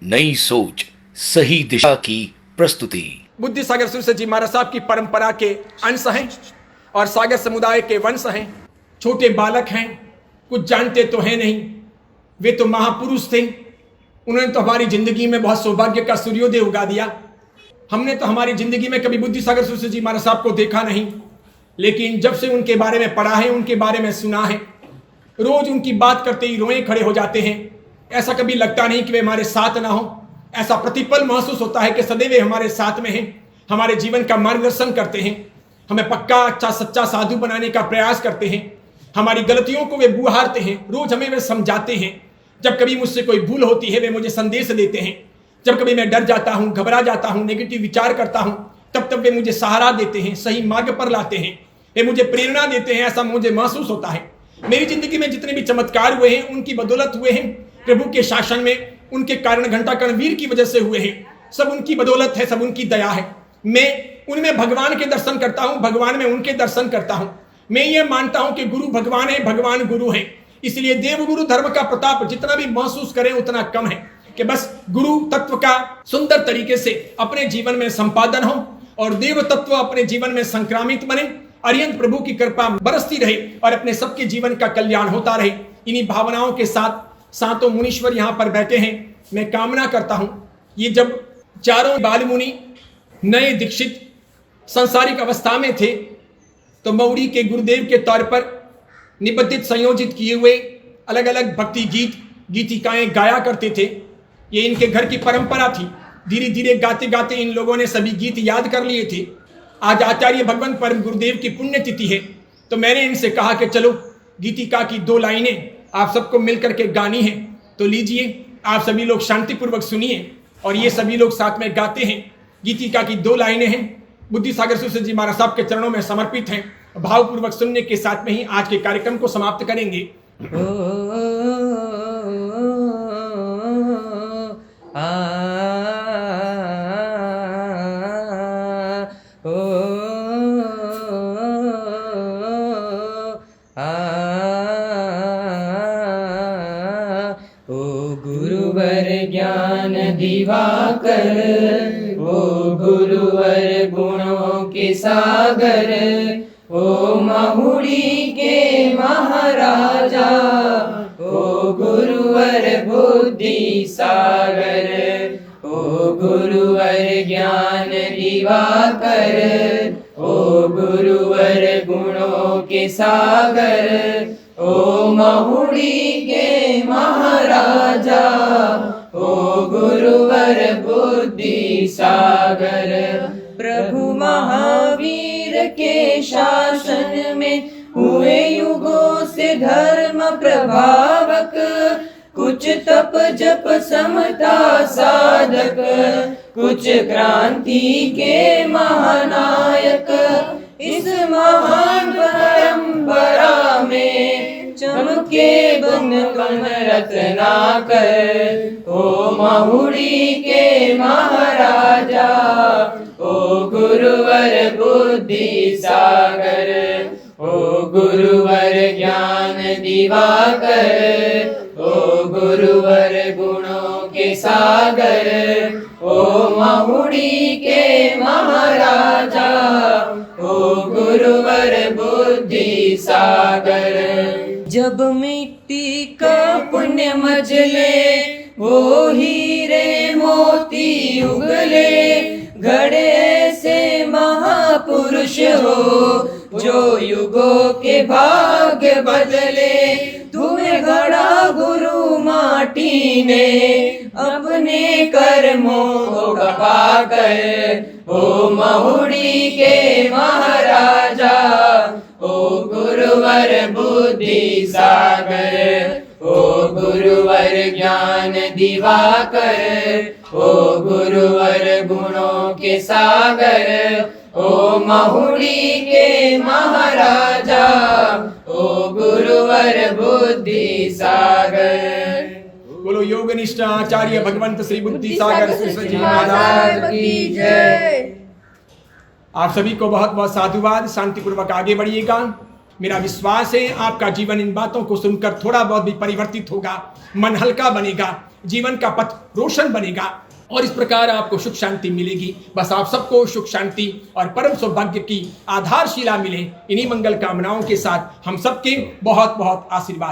नई सोच, सही दिशा की प्रस्तुति। बुद्धि सागर सुरसर जी महाराज साहब की परंपरा के अंश हैं और सागर समुदाय के वंश हैं। छोटे बालक हैं, कुछ जानते तो हैं नहीं। वे तो महापुरुष थे, उन्होंने तो हमारी जिंदगी में बहुत सौभाग्य का सूर्योदय उगा दिया। हमने तो हमारी जिंदगी में कभी बुद्धि सागर सुरसर जी महाराज साहब को देखा नहीं, लेकिन जब से उनके बारे में पढ़ा है, उनके बारे में सुना है, रोज उनकी बात करते ही रोए खड़े हो जाते हैं। ऐसा कभी लगता नहीं कि वे हमारे साथ ना हो। ऐसा प्रतिपल महसूस होता है कि सदैव हमारे साथ में हैं, हमारे जीवन का मार्गदर्शन करते हैं, हमें पक्का अच्छा सच्चा साधु बनाने का प्रयास करते हैं। हमारी गलतियों को वे बुहारते हैं, रोज हमें वे समझाते हैं। जब कभी मुझसे कोई भूल होती है वे मुझे संदेश देते हैं। जब कभी मैं डर जाता हूँ, घबरा जाता हूँ, नेगेटिव विचार करता हूँ, तब तब वे मुझे सहारा देते हैं, सही मार्ग पर लाते हैं, वे मुझे प्रेरणा देते हैं। ऐसा मुझे महसूस होता है। मेरी जिंदगी में जितने भी चमत्कार हुए हैं उनकी बदौलत हुए हैं। प्रभु के शासन में उनके कारण घंटा वीर की वजह से हुए हैं। सब उनकी बदौलत है, सब उनकी दया है। मैं उनमें भगवान के दर्शन करता हूं, भगवान में उनके दर्शन करता हूं। मैं ये मानता हूं कि गुरु भगवान है, भगवान गुरु है। इसलिए देव गुरु धर्म का प्रताप जितना भी महसूस करें उतना कम है कि बस गुरु तत्व का सुंदर तरीके से अपने जीवन में संपादन हो और देव तत्व अपने जीवन में संक्रामित बने। अरिहंत प्रभु की कृपा बरसती रहे और अपने सबके जीवन का कल्याण होता रहे। इन्हीं भावनाओं के साथ सातों मुनीश्वर यहाँ पर बैठे हैं। मैं कामना करता हूँ ये जब चारों बाल मुनि नए दीक्षित संसारिक अवस्था में थे तो मौड़ी के गुरुदेव के तौर पर निबंधित संयोजित किए हुए अलग अलग भक्ति गीतिकाएं गाया करते थे। ये इनके घर की परंपरा थी। धीरे धीरे गाते गाते इन लोगों ने सभी गीत याद कर लिए थे। आज आचार्य भगवंत परम गुरुदेव की पुण्यतिथि है तो मैंने इनसे कहा कि चलो गीतिका की 2 लाइनें आप सबको मिलकर के गानी है, तो लीजिए आप सभी लोग शांतिपूर्वक सुनिए और ये सभी लोग साथ में गाते हैं। गीतिका की 2 लाइनें हैं, बुद्धि सागर सुरसर जी महाराज साहब के चरणों में समर्पित हैं। भावपूर्वक सुनने के साथ में ही आज के कार्यक्रम को समाप्त करेंगे। ज्ञान दिवाकर, ओ गुरुवर गुणों के सागर, ओ महुड़ी के महाराजा, ओ गुरुवर बुद्धि सागर, ओ गुरुवर ज्ञान दिवाकर, ओ गुरुवर गुणों के सागर, ओ महुड़ी के महाराजा, ओ गुरुवर बुद्धि सागर। प्रभु महावीर के शासन में हुए युगों से धर्म प्रभावक, कुछ तप जप समता साधक, कुछ क्रांति के महानायक। इस महान परंपरा में चमके बन बन रत्नाकर, ओ महुड़ी के महाराजा, ओ गुरुवर बुद्धि सागर, ओ गुरुवर ज्ञान दिवाकर, ओ गुरुवर गुणों के सागर, ओ महुड़ी के महाराजा, ओ गुरुवर बुद्धि सागर। जब मिट्टी का पुण्य मजले, वो हीरे मोती उगले, घड़े से महापुरुष हो जो युगों के भाग्य बदले। तुम्हें गढ़ा गुरु माटी ने अपने कर्मों को पाकर, ओ महुड़ी के महाराजा, ओ गुरुवर बुद्धि सागर, ओ गुरुवर ज्ञान दिवाकर, ओ गुरुवर गुणों के सागर, ओ महुड़ी के महाराजा, ओ गुरुवर बुद्धि सागर। बोलो योगनिष्ठ आचार्य भगवंत श्री बुद्धि सागर सुरसर जी महाराज की जय। आप सभी को बहुत बहुत साधुवाद। शांतिपूर्वक आगे बढ़िएगा। मेरा विश्वास है आपका जीवन इन बातों को सुनकर थोड़ा बहुत भी परिवर्तित होगा, मन हल्का बनेगा, जीवन का पथ रोशन बनेगा और इस प्रकार आपको सुख शांति मिलेगी। बस आप सबको सुख शांति और परम सौभाग्य की आधारशिला मिले, इन्हीं मंगल कामनाओं के साथ हम सबके बहुत बहुत आशीर्वाद।